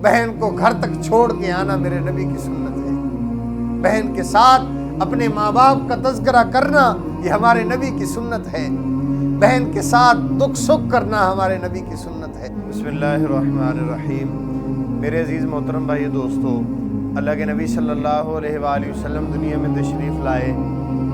بہن کو گھر تک چھوڑ کے آنا میرے نبی کی سنت ہے۔ بہن کے ساتھ اپنے ماں باپ کا تذکرہ کرنا یہ ہمارے نبی کی سنت ہے۔ بہن کے ساتھ دکھ سکھ کرنا ہمارے نبی کی سنت ہے۔ بسم اللہ الرحمن الرحیم۔ میرے عزیز محترم بھائی دوستو، اللہ کے نبی صلی اللہ علیہ وآلہ وسلم دنیا میں تشریف لائے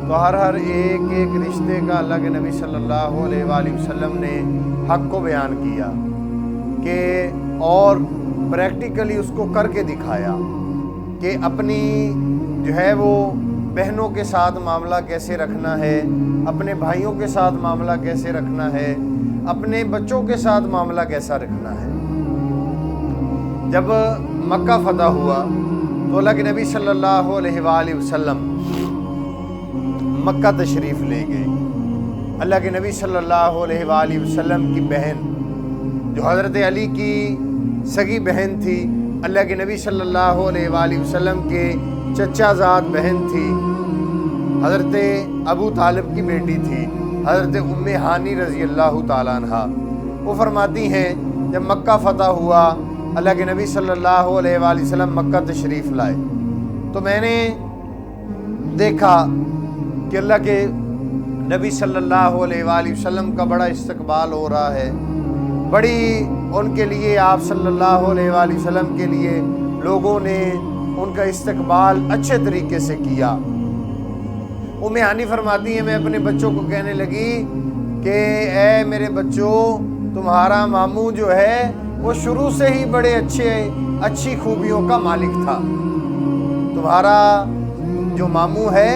تو ہر ایک رشتے کا اللہ کے نبی صلی اللہ علیہ وآلہ وسلم نے حق کو بیان کیا کہ اور پریکٹیکلی اس کو کر کے دکھایا کہ اپنی جو ہے وہ بہنوں کے ساتھ معاملہ کیسے رکھنا ہے، اپنے بھائیوں کے ساتھ معاملہ کیسے رکھنا ہے، اپنے بچوں کے ساتھ معاملہ کیسا رکھنا ہے۔ جب مکہ فتح ہوا تو اللہ کے نبی صلی اللہ علیہ وآلہ وسلم مکہ تشریف لے گئے۔ اللہ کے نبی صلی اللہ علیہ وآلہ وسلم کی بہن جو حضرت علی کی سگی بہن تھی، اللہ کے نبی صلی اللہ علیہ وآلہ وسلم کے چچا زاد بہن تھی، حضرت ابو طالب کی بیٹی تھی، حضرت ام ہانی رضی اللہ تعالیٰ عنہ۔ وہ فرماتی ہیں جب مکہ فتح ہوا، اللہ کے نبی صلی اللہ علیہ وآلہ وسلم مکہ تشریف لائے تو میں نے دیکھا کہ اللہ کے نبی صلی اللہ علیہ وآلہ وسلم کا بڑا استقبال ہو رہا ہے، بڑی ان کے لیے آپ صلی اللہ علیہ وآلہ وسلم کے لیے لوگوں نے ان کا استقبال اچھے طریقے سے کیا۔ ام ہانی فرماتی ہیں میں اپنے بچوں کو کہنے لگی کہ اے میرے بچوں، تمہارا ماموں جو ہے وہ شروع سے ہی بڑے اچھی خوبیوں کا مالک تھا۔ تمہارا جو ماموں ہے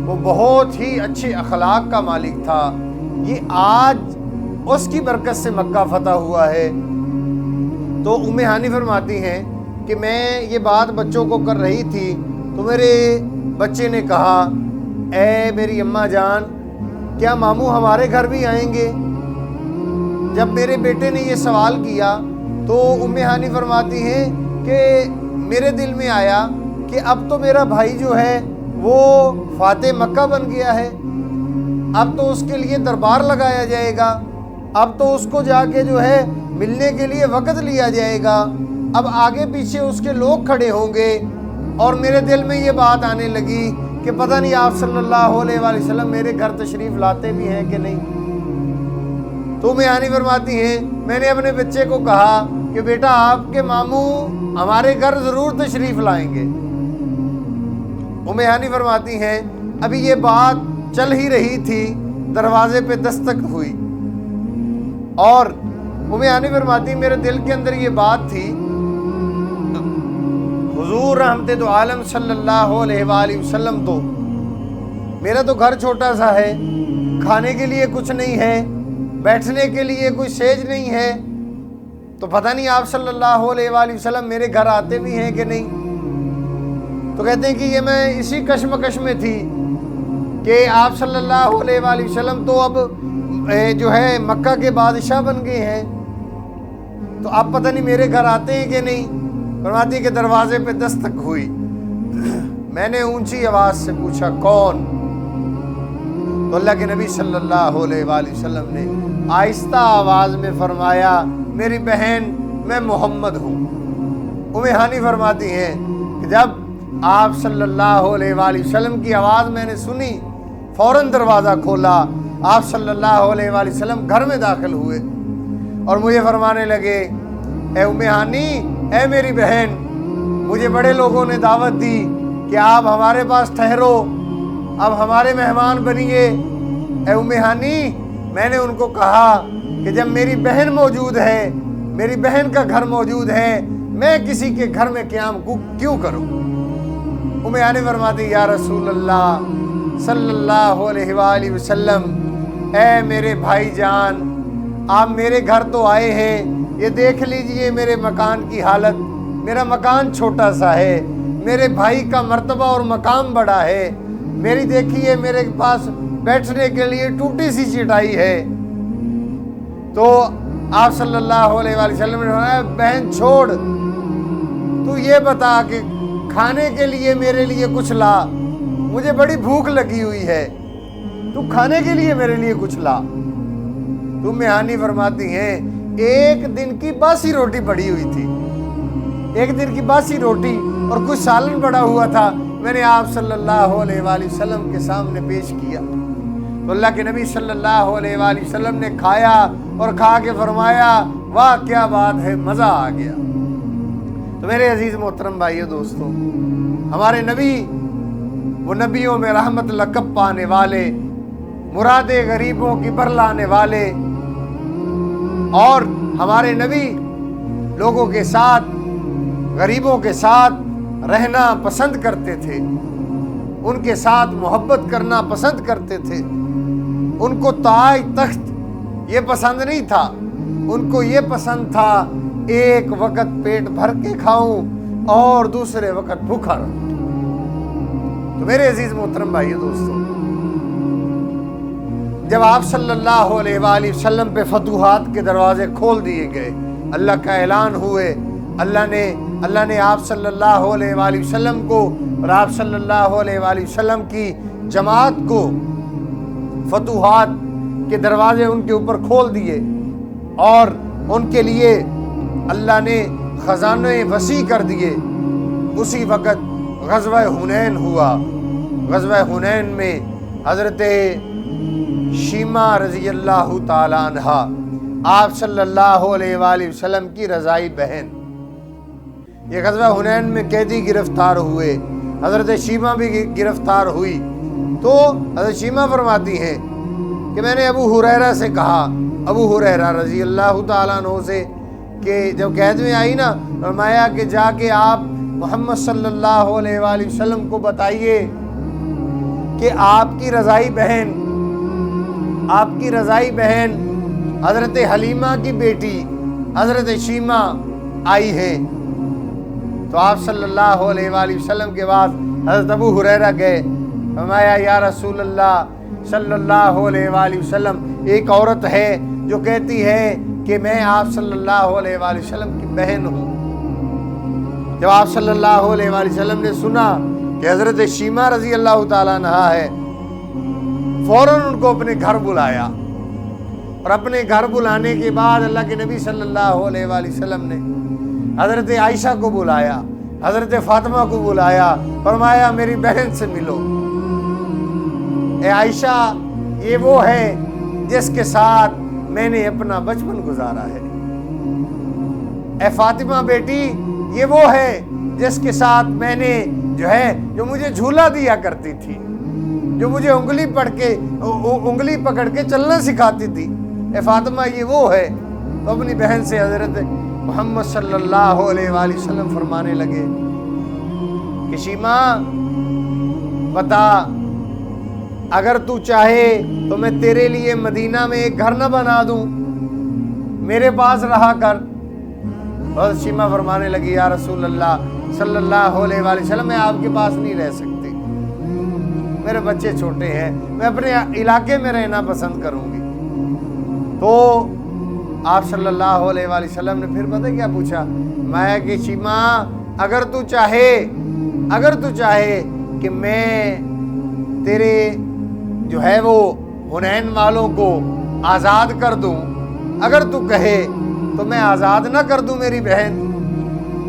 وہ بہت ہی اچھے اخلاق کا مالک تھا، یہ آج اس کی برکت سے مکہ فتح ہوا ہے۔ تو ام ہانی فرماتی ہیں کہ میں یہ بات بچوں کو کر رہی تھی تو میرے بچے نے کہا اے میری اماں جان، کیا ماموں ہمارے گھر بھی آئیں گے؟ جب میرے بیٹے نے یہ سوال کیا تو ام ہانی فرماتی ہیں کہ میرے دل میں آیا کہ اب تو میرا بھائی جو ہے وہ فاتح مکہ بن گیا ہے، اب تو اس کے لیے دربار لگایا جائے گا، اب تو اس کو جا کے جو ہے ملنے کے لیے وقت لیا جائے گا، اب آگے پیچھے اس کے لوگ کھڑے ہوں گے۔ اور میرے دل میں یہ بات آنے لگی کہ پتہ نہیں آپ صلی اللہ علیہ وآلہ وسلم میرے گھر تشریف لاتے بھی ہیں کہ نہیں۔ تو ام ہانی فرماتی ہیں میں نے اپنے بچے کو کہا کہ بیٹا آپ کے ماموں ہمارے گھر ضرور تشریف لائیں گے۔ ام ہانی فرماتی ہیں ابھی یہ بات چل ہی رہی تھی، دروازے پہ دستک ہوئی اور ام ہانی فرماتی میرے دل کے اندر یہ بات تھی، حضور رحمت دو عالم صلی اللہ علیہ وآلہ وسلم تو میرا تو گھر چھوٹا سا ہے، کھانے کے لیے کچھ نہیں ہے، بیٹھنے کے لیے کوئی سیج نہیں ہے، تو پتہ نہیں آپ صلی اللہ علیہ وآلہ وسلم میرے گھر آتے بھی ہیں کہ نہیں۔ تو کہتے ہیں کہ یہ میں اسی کشمکش میں تھی کہ آپ صلی اللہ علیہ وآلہ وسلم تو اب جو ہے مکہ کے بادشاہ بن گئے ہیں، تو اب پتہ نہیں میرے گھر آتے ہیں کہ نہیں۔ فرماتی ہے کہ دروازے پہ دستک ہوئی، میں نے اونچی آواز سے پوچھا کون؟ تو اللہ کے نبی صلی اللہ علیہ وآلہ وسلم نے آہستہ آواز میں فرمایا میری بہن میں محمد ہوں۔ ام ہانی فرماتی ہیں کہ جب آپ صلی اللہ علیہ وآلہ وسلم کی آواز میں نے سنی، فوراً دروازہ کھولا، آپ صلی اللہ علیہ وآلہ وسلم گھر میں داخل ہوئے اور مجھے فرمانے لگے اے ام ہانی، اے میری بہن، مجھے بڑے لوگوں نے دعوت دی کہ آپ ہمارے پاس ٹھہرو، اب ہمارے مہمان بنیے۔ اے ام ہانی، میں نے ان کو کہا کہ جب میری بہن موجود ہے، میری بہن کا گھر موجود ہے، میں کسی کے گھر میں قیام کیوں کروں؟ ام ہانی فرماتی یا رسول اللہ صلی اللہ علیہ وآلہ وسلم، اے میرے بھائی جان، آپ میرے گھر تو آئے ہیں، یہ دیکھ لیجئے میرے مکان کی حالت، میرا مکان چھوٹا سا ہے، میرے بھائی کا مرتبہ اور مقام بڑا ہے، میری دیکھیے میرے پاس بیٹھنے کے لیے ٹوٹی سی چٹائی ہے۔ تو آپ صلی اللہ علیہ وآلہ وسلم نے فرمایا بہن چھوڑ، تو یہ بتا کہ کھانے کے لیے میرے لیے کچھ لا، مجھے بڑی بھوک لگی ہوئی ہے، تو کھانے کے لیے میرے لیے کچھ لا۔ ام ہانی فرماتی ہیں ایک دن کی باسی روٹی پڑی ہوئی تھی، ایک دن کی باسی روٹی اور کچھ سالن پڑا ہوا تھا، میں نے آپ صلی اللہ علیہ وآلہ وسلم کے سامنے پیش کیا تو اللہ کے نبی صلی اللہ علیہ وآلہ وسلم نے کھایا اور کھا کے فرمایا واہ کیا بات ہے، مزہ آ گیا۔ تو میرے عزیز محترم بھائیو دوستو، ہمارے نبی وہ نبیوں میں رحمت لقب پانے والے، مراد غریبوں کی برلانے والے، اور ہمارے نبی لوگوں کے ساتھ، غریبوں کے ساتھ رہنا پسند کرتے تھے، ان کے ساتھ محبت کرنا پسند کرتے تھے۔ ان کو تاج تخت یہ پسند نہیں تھا، ان کو یہ پسند تھا ایک وقت پیٹ بھر کے کھاؤں اور دوسرے وقت بھوکا رہوں۔ تو میرے عزیز محترم بھائیو دوستو، جب آپ صلی اللہ علیہ وآلہ وسلم پہ فتوحات کے دروازے کھول دیے گئے، اللہ کا اعلان ہوئے، اللہ نے آپ صلی اللہ علیہ وآلہ وسلم کو اور آپ صلی اللہ علیہ وآلہ وسلم کی جماعت کو فتوحات کے دروازے ان کے اوپر کھول دیے، اور ان کے لیے اللہ نے خزانے وسیع کر دیے۔ اسی وقت غزوہ حنین ہوا۔ غزوہ حنین میں حضرت شیمہ رضی اللہ تعالی عنہ آپ صلی اللہ علیہ وآلہ وسلم کی رضائی بہن، یہ غزوہ حنین میں قیدی گرفتار ہوئے، حضرت شیمہ بھی گرفتار ہوئی۔ تو حضرت شیمہ فرماتی ہیں کہ میں نے ابو ہریرہ سے کہا، ابو ہریرہ رضی اللہ تعالیٰ عنہ سے، کہ جب قید میں آئی نا، فرمایا کہ جا کے آپ محمد صلی اللہ علیہ وآلہ وسلم کو بتائیے کہ آپ کی رضائی بہن حضرت حلیمہ کی بیٹی حضرت شیمہ آئی ہے۔ تو آپ صلی اللہ علیہ وآلہ وسلم کے بعد حضرت ابو ہریرہ گئے، فرمایا یا رسول اللہ صلی اللہ علیہ وآلہ وسلم، ایک عورت ہے جو کہتی ہے کہ میں آپ صلی اللہ علیہ وآلہ وسلم کی بہن ہوں۔ جب آپ صلی اللہ علیہ وآلہ وسلم نے سنا کہ حضرت شیمہ رضی اللہ تعالیٰ عنہ ہے، فوراً ان کو اپنے گھر بلایا، اور اپنے گھر بلانے کے بعد اللہ کے نبی صلی اللہ علیہ وآلہ وسلم نے حضرت عائشہ کو بلایا، حضرت فاطمہ کو بلایا، فرمایا میری بہن سے ملو۔ اے عائشہ، یہ وہ ہے جس کے ساتھ میں نے اپنا بچپن گزارا ہے۔ اے فاطمہ بیٹی، یہ وہ ہے جس کے ساتھ میں نے جو مجھے جھولا دیا کرتی تھی، جو مجھے انگلی پکڑ کے چلنا سکھاتی تھی۔ اے فاطمہ، یہ وہ ہے۔ تو اپنی بہن سے حضرت محمد صلی اللہ علیہ وآلہ وسلم فرمانے لگے کہ شیمہ بتا، اگر تو چاہے تو میں تیرے لیے مدینہ میں ایک گھر نہ بنا دوں، میرے پاس رہا کر۔ حضرت شیمہ فرمانے لگی یا رسول اللہ صلی اللہ علیہ وآلہ وسلم، میں آپ کے پاس نہیں رہ سکتی، میرے بچے چھوٹے ہیں، میں اپنے علاقے میں رہنا پسند کروں گی۔ تو آپ صلی اللہ علیہ وآلہ وسلم نے پھر پتہ کیا پوچھا؟ میں کہ شیمہ، اگر تو چاہے کہ میں تیرے وہ حنین والوں کو آزاد کر دوں، اگر تو کہے تو میں آزاد نہ کر دوں میری بہن۔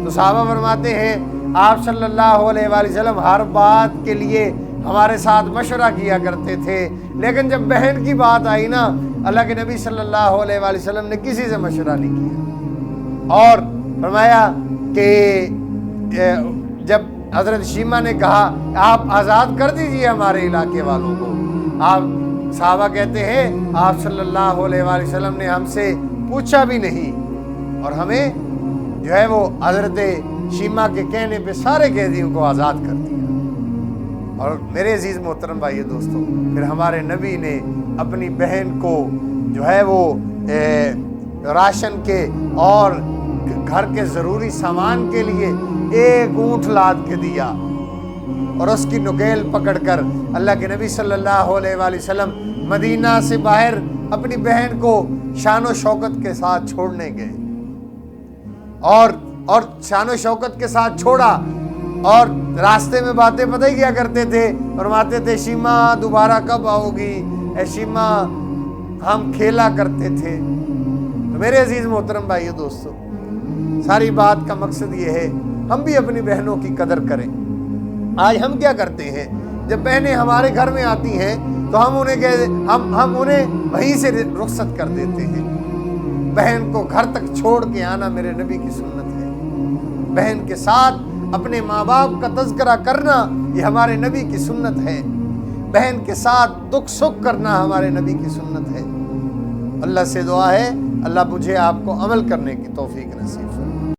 تو صحابہ فرماتے ہیں آپ صلی اللہ علیہ وآلہ وسلم ہر بات کے لیے ہمارے ساتھ مشورہ کیا کرتے تھے، لیکن جب بہن کی بات آئی نا، اللہ کے نبی صلی اللہ علیہ وآلہ وسلم نے کسی سے مشورہ نہیں کیا، اور فرمایا کہ جب حضرت شیمہ نے کہا آپ آزاد کر دیجئے ہمارے علاقے والوں کو، آپ صحابہ کہتے ہیں آپ صلی اللہ علیہ وآلہ وسلم نے ہم سے پوچھا بھی نہیں، اور ہمیں وہ حضرت شیمہ کے کہنے پہ سارے قیدیوں کو آزاد کر دیا۔ اور میرے عزیز محترم بھائی دوستو، پھر ہمارے نبی نے اپنی بہن کو وہ راشن کے اور گھر کے ضروری سامان کے لیے ایک اونٹ لاد کے دیا، اور اس کی نکیل پکڑ کر اللہ کے نبی صلی اللہ علیہ وآلہ وسلم مدینہ سے باہر اپنی بہن کو شان و شوکت کے ساتھ چھوڑنے گئے، اور شان و شوکت کے ساتھ چھوڑا، اور راستے میں باتیں پتہ ہی کیا کرتے تھے، فرماتے تھے شیمہ دوبارہ کب آؤ گی، اے شیمہ ہم کھیلا کرتے تھے۔ تو میرے عزیز محترم بھائیو دوستو، ساری بات کا مقصد یہ ہے ہم بھی اپنی بہنوں کی قدر کریں۔ آج ہم کیا کرتے ہیں، جب بہنیں ہمارے گھر میں آتی ہیں تو ہم انہیں وہیں سے رخصت کر دیتے ہیں۔ بہن کو گھر تک چھوڑ کے آنا میرے نبی کی سنت ہے۔ بہن کے ساتھ اپنے ماں باپ کا تذکرہ کرنا یہ ہمارے نبی کی سنت ہے۔ بہن کے ساتھ دکھ سکھ کرنا ہمارے نبی کی سنت ہے۔ اللہ سے دعا ہے اللہ مجھے آپ کو عمل کرنے کی توفیق نصیب